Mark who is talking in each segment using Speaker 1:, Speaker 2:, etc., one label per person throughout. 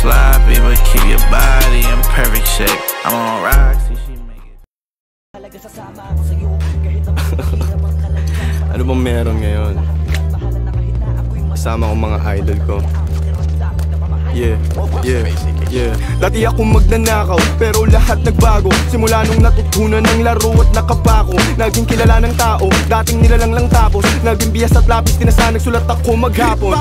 Speaker 1: sloppy, but keep your body in perfect shape. I'm on rocks, she make it.
Speaker 2: Ano bang meron ngayon? Kasama ko mga idol ko. Yeah. Dati ako magnanakaw, pero lahat nagbago. Simula nung natutunan ng laro at nakapako. Naging kilala ng tao, dating nilalang lang tapos naging biyas at lapis, tinasanag sulat ako maghapon.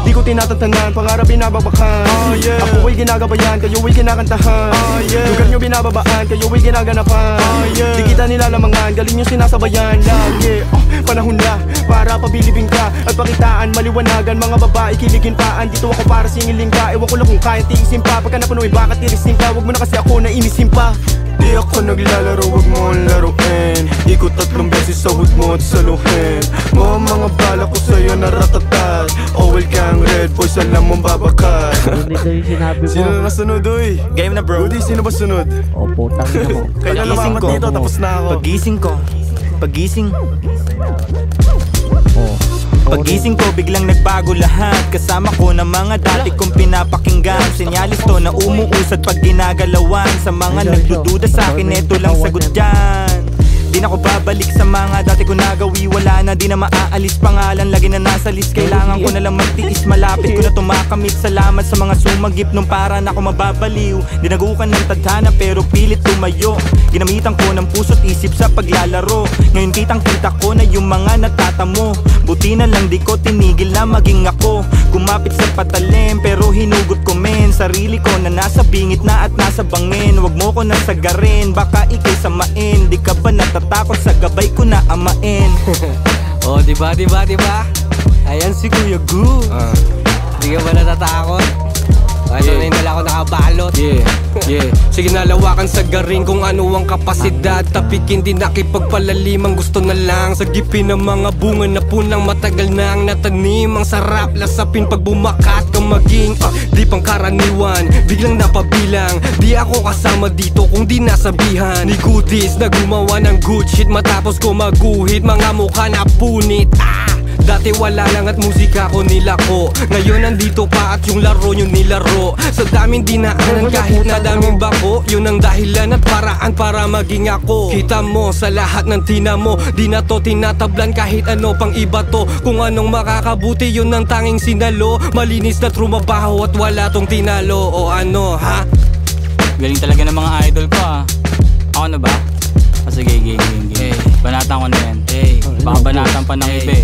Speaker 2: Di ko tinatantanan, pangarap binababakan. Ako ay ginagabayan, kayo ay kinakantahan. Lugar nyo binababaan, kayo ay ginaganapan. Di kita nilalamangan, galing nyo sinasabayan. Lagi, panahon na, para pabilibing ka at pakitaan, maliwanagan, mga babae kiligin pa. Andito ako para singiling ka, ewan ko lang kung kaya tiisin pa. Pagka napunoy, baka tirisin ka, wag mo na kasi ako na inisin pa. Di ako naglalaro, wag mo ang laruin. Ikot 3 beses sa hood mo at saluhin mo mga bala ko sa'yo na ratatat. Owel kang red boys, alam mong babakat.
Speaker 3: Dito yung sinabi mo.
Speaker 2: Sino na sunod, uy?
Speaker 4: Game na bro.
Speaker 2: Rudy, sino ba sunod?
Speaker 3: O putang na mo.
Speaker 2: Kaya lumamat dito, tapos na ako.
Speaker 4: Pagising ko, biglang nagbago lahat. Kasama ko na mga dati kong pinapakinggan. Senyalis to na umuusad pag ginagalawan. Sa mga nagdududa sa akin, eto lang sagot dyan. Di na ko babalik sa mga dati ko nagawi. Wala na, di na maaalis pangalan, lagi na nasa list. Kailangan ko na lang magtiis, malapit ko na tumakamit. Salamat sa mga sumagip nung para na ako mababaliw. Dinagukan ng tadhana pero pilit tumayo. Ginamitan ko ng puso't isip sa paglalaro. Ngayon kitang kita ko na yung mga natatamo. Buti na lang di ko tinigil na maging ako. Kumapit sa patalim pero hinugot ko men. Sarili ko na nasa bingit na at nasa bangin. Wag mo ko nasagarin, baka ikay samain. Di ka ba natatakot sa gabay ko na amain?
Speaker 5: Oh, diba? Ayan si Kuya Gu. Di ka ba natatakot? Ano na yung dala ko nakabalot. Sige nalawakan sa garing kung ano ang kapasidad. Tapikin din nakipagpalalim ang gusto na lang. Sagipin ng mga bunga na punang matagal na ang natanim. Ang sarap lasapin pag bumakat ka maging di pangkaraniwan, biglang napabilang. Di ako kasama dito kung di nasabihan ni goodies na gumawa ng good shit. Matapos ko maguhit mga mukha na punit. Dati wala lang at musika ko nilako. Ngayon nandito pa at yung laro nyo nilaro. Sa daming dinaanan kahit na daming bako. Yun ang dahilan at paraan para maging ako. Kita mo sa lahat ng tinamo, di na to tinatablan kahit ano pang iba to. Kung anong makakabuti yun ang tanging sinalo. Malinis na trumabaho at wala tong tinalo. O ano ha?
Speaker 4: Galing talaga ng mga idol ko Ako na ba? Sige, game. Banatan ko na yan. Baka banatan pa ng iba.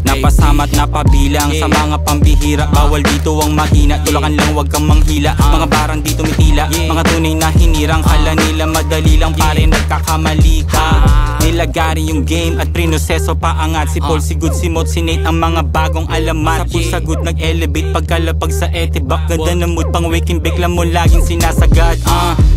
Speaker 4: Napasama't napabilang sa mga pambihira. Bawal dito ang mahina, tulakan lang wag kang manghila. Mga barang dito mitila, mga tunay na hinirang. Kala nila madali lang, pare nagkakamali ka. Nilagari yung game at prinoseso paangat. Si Paul, si Good, si Mot, si Nate, ang mga bagong alamat. Sa pusagot nag-elevate pagkalapag sa etibak. Ganda na mood pang waking bake lang mo laging sinasagad.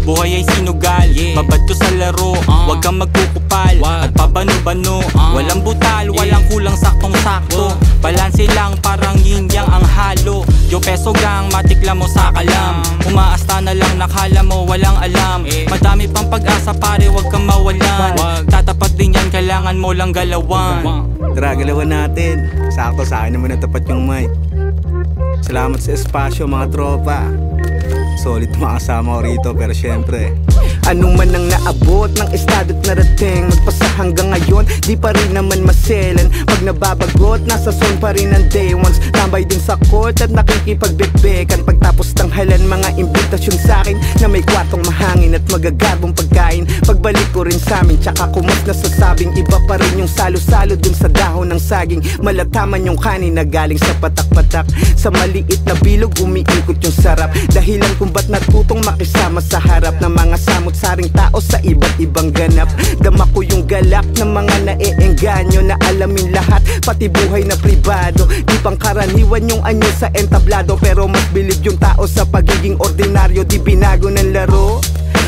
Speaker 4: Buhay ay sinugal, babad to sa laro. Wag kang magkukupal at pabano-bano. Walang butal, walang kulang, saktong-sakto. Balanse lang parang yin-yang ang halo. Yo peso gang, matikla mo sa kalam. Umaasta na lang nakala mo walang alam. Madami pang pag-asa pare, wag kang mawalan. Tatapat din yan, kailangan mo lang galawan.
Speaker 6: Tara, galawan natin. Sakto sa akin naman natapat yung mic. Salamat sa espasyo mga tropa. Solid makasama ko rito pero syempre anong man ang naabot ng estado't narating, magpasa hanggang ngayon di pa rin naman maselan. Pag nababagot, nasa zone pa rin ang day ones. Tambay din sa court at nakikipagbekbekan. Pagtapos tanghalan mga imbitasyon sa'kin na may kwartong mahangin at magagarbong pagkain. Pagbalik ko rin sa'min, tsaka ko mas nasasabing iba pa rin yung salo-salo dun sa dahon ng saging. Malataman yung kanin na galing sa patak-patak. Sa maliit na bilog umiikot yung sarap. Dahilan kung ba't natutong makisama sa harap ng mga samot-saring tao sa iba't ibang ganap. Dama ko yung galak ng mga naeengganyo na alamin lahat, pati buhay na pribado. Di pangkaraniwan yung anyo sa entablado, pero mas bilib yung tao sa pagiging ordinaryo. Di binago ng laro.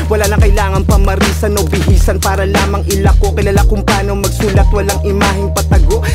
Speaker 6: Wala lang kailangan pamarisan o bihisan para lamang ilako. Kilala kung paano magsulat, walang imaheng patago.